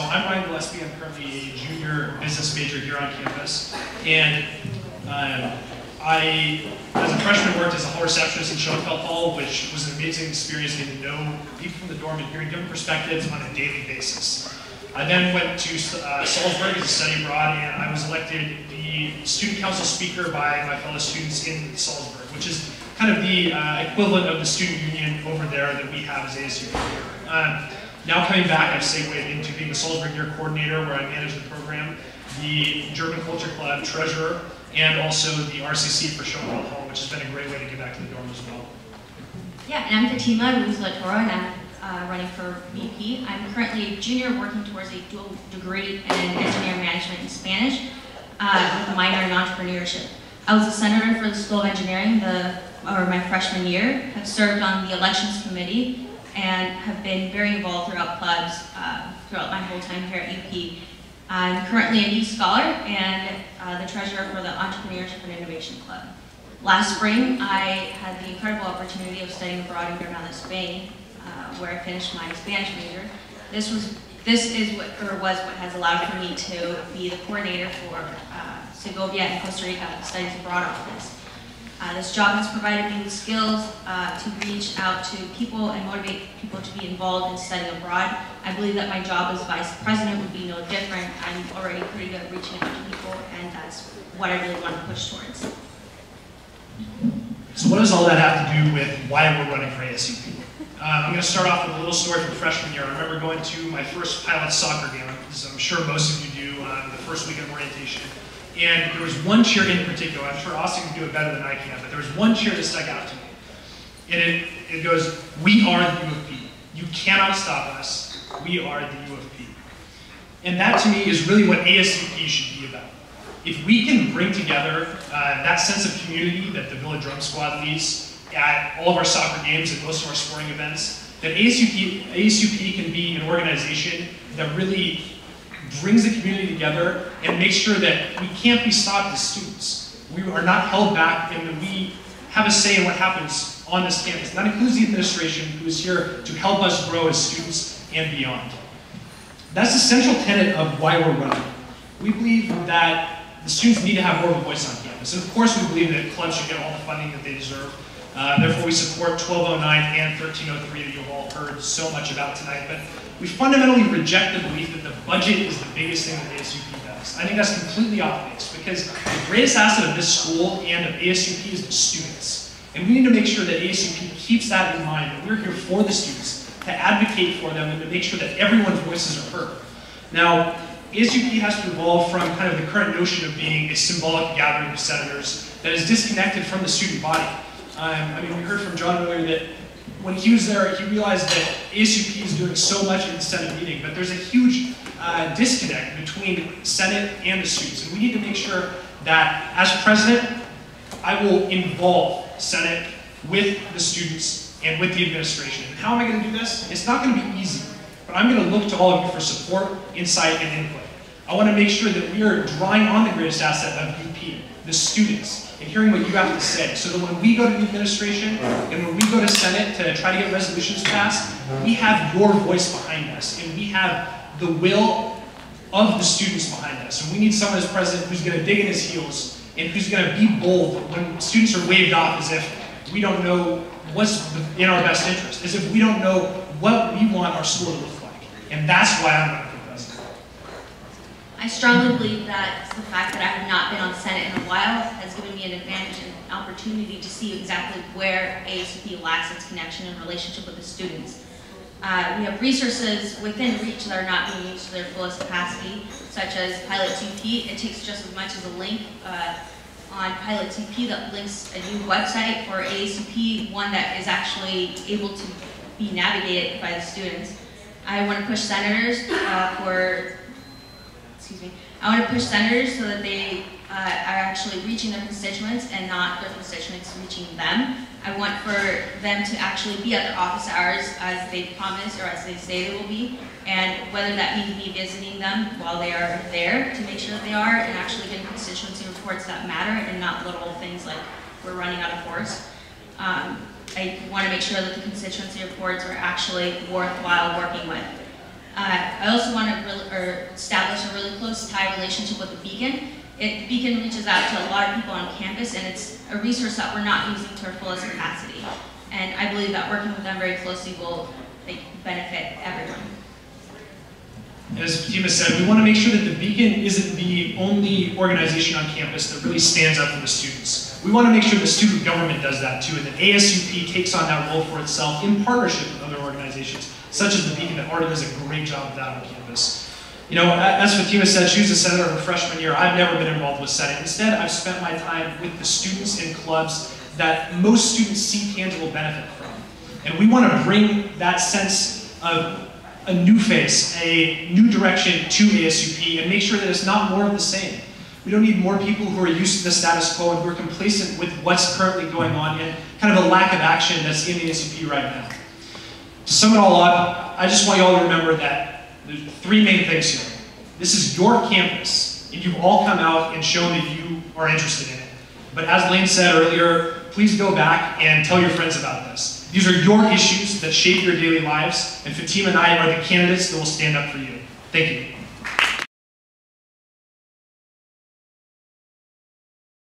So I'm Ryan Gillespie. I'm currently a junior business major here on campus. And I, as a freshman, worked as a hall receptionist in Schoenfeld Hall, which was an amazing experience getting to know people from the dorm and hearing different perspectives on a daily basis. I then went to Salzburg as a study abroad, and I was elected the student council speaker by my fellow students in Salzburg, which is kind of the equivalent of the student union over there that we have as ASUP here. Now coming back, I've segued into being the Salzburg Year Coordinator, where I manage the program, the German Culture Club Treasurer, and also the RCC for Schoenfeld Hall, which has been a great way to get back to the dorm as well. Yeah, and I'm Fatima Villatoro, and I'm running for VP. I'm currently a junior working towards a dual degree in engineering management in Spanish with a minor in entrepreneurship. I was a senator for the School of Engineering my freshman year, have served on the elections committee, and have been very involved throughout clubs throughout my whole time here at UP. I'm currently a youth scholar and the treasurer for the Entrepreneurship and Innovation Club. Last spring, I had the incredible opportunity of studying abroad in Granada, Spain, where I finished my Spanish major. This was what has allowed for me to be the coordinator for Segovia and Costa Rica Studies Abroad Office. This job has provided me with skills to reach out to people and motivate people to be involved in studying abroad. I believe that my job as vice president would be no different. I'm already pretty good at reaching out to people, and that's what I really want to push towards. So what does all that have to do with why we're running for ASUP? I'm going to start off with a little story from freshman year. I remember going to my first pilot soccer game, as I'm sure most of you do, the first week of orientation. And there was one cheer in particular. I'm sure Austin can do it better than I can, but there was one cheer that stuck out to me. And it goes, "We are the U of P. You cannot stop us. We are the U of P." And that to me is really what ASUP should be about. If we can bring together that sense of community that the Villa Drum Squad leads at all of our soccer games and most of our sporting events, then ASUP can be an organization that really brings the community together and makes sure that we can't be stopped as students. We are not held back, and that we have a say in what happens on this campus. And that includes the administration, who is here to help us grow as students and beyond. That's the central tenet of why we're running. We believe that the students need to have more of a voice on campus. And of course we believe that clubs should get all the funding that they deserve. Therefore we support 1209 and 1303 that you've all heard so much about tonight. But we fundamentally reject the belief that the budget is the biggest thing that ASUP does. I think that's completely off base, because the greatest asset of this school and of ASUP is the students. And we need to make sure that ASUP keeps that in mind, that we're here for the students, to advocate for them, and to make sure that everyone's voices are heard. Now, ASUP has to evolve from kind of the current notion of being a symbolic gathering of senators that is disconnected from the student body. I mean, we heard from John earlier that when he was there, he realized that ASUP is doing so much in the Senate meeting, but there's a huge disconnect between Senate and the students. And we need to make sure that, as president, I will involve Senate with the students and with the administration. And how am I going to do this? It's not going to be easy, but I'm going to look to all of you for support, insight, and input. I want to make sure that we are drawing on the greatest asset of UP, the students, and hearing what you have to say, so that when we go to the administration and when we go to Senate to try to get resolutions passed, we have your voice behind us, and we have the will of the students behind us. And we need someone as president who's going to dig in his heels and who's going to be bold when students are waved off as if we don't know what's in our best interest, as if we don't know what we want our school to look like. And that's why I'm running for president. I strongly believe that the fact that I have not been on Senate in a while has given me an advantage and an opportunity to see exactly where ASUP lacks its connection and relationship with the students. We have resources within reach that are not being used to their fullest capacity, such as Pilots UP. It takes just as much as a link on Pilots UP that links a new website, or ASUP, one that is actually able to be navigated by the students. I want to push senators I want to push senators so that they are actually reaching their constituents and not their constituents reaching them. I want for them to actually be at their office hours as they promise or as they say they will be, and whether that means me visiting them while they are there to make sure that they are, and actually getting constituency reports that matter and not little things like we're running out of horse. I want to make sure that the constituency reports are actually worthwhile working with. I also want to establish a really close tie relationship with the Beacon. The Beacon reaches out to a lot of people on campus, and it's a resource that we're not using to our fullest capacity. And I believe that working with them very closely will benefit everyone. As Fatima said, we want to make sure that the Beacon isn't the only organization on campus that really stands up for the students. We want to make sure the student government does that too, and that ASUP takes on that role for itself in partnership with other organizations, such as the Beacon, that already does a great job of that on campus. You know, as Fatima said, she was a senator her freshman year. I've never been involved with Senate. Instead, I've spent my time with the students in clubs that most students see tangible benefit from. And we want to bring that sense of a new face, a new direction to ASUP, and make sure that it's not more of the same. We don't need more people who are used to the status quo and who are complacent with what's currently going on and kind of a lack of action that's in ASUP right now. To sum it all up, I just want you all to remember that there's three main things here. This is your campus, and you've all come out and shown that you are interested in it. But as Lane said earlier, please go back and tell your friends about this. These are your issues that shape your daily lives, and Fatima and I are the candidates that will stand up for you. Thank you.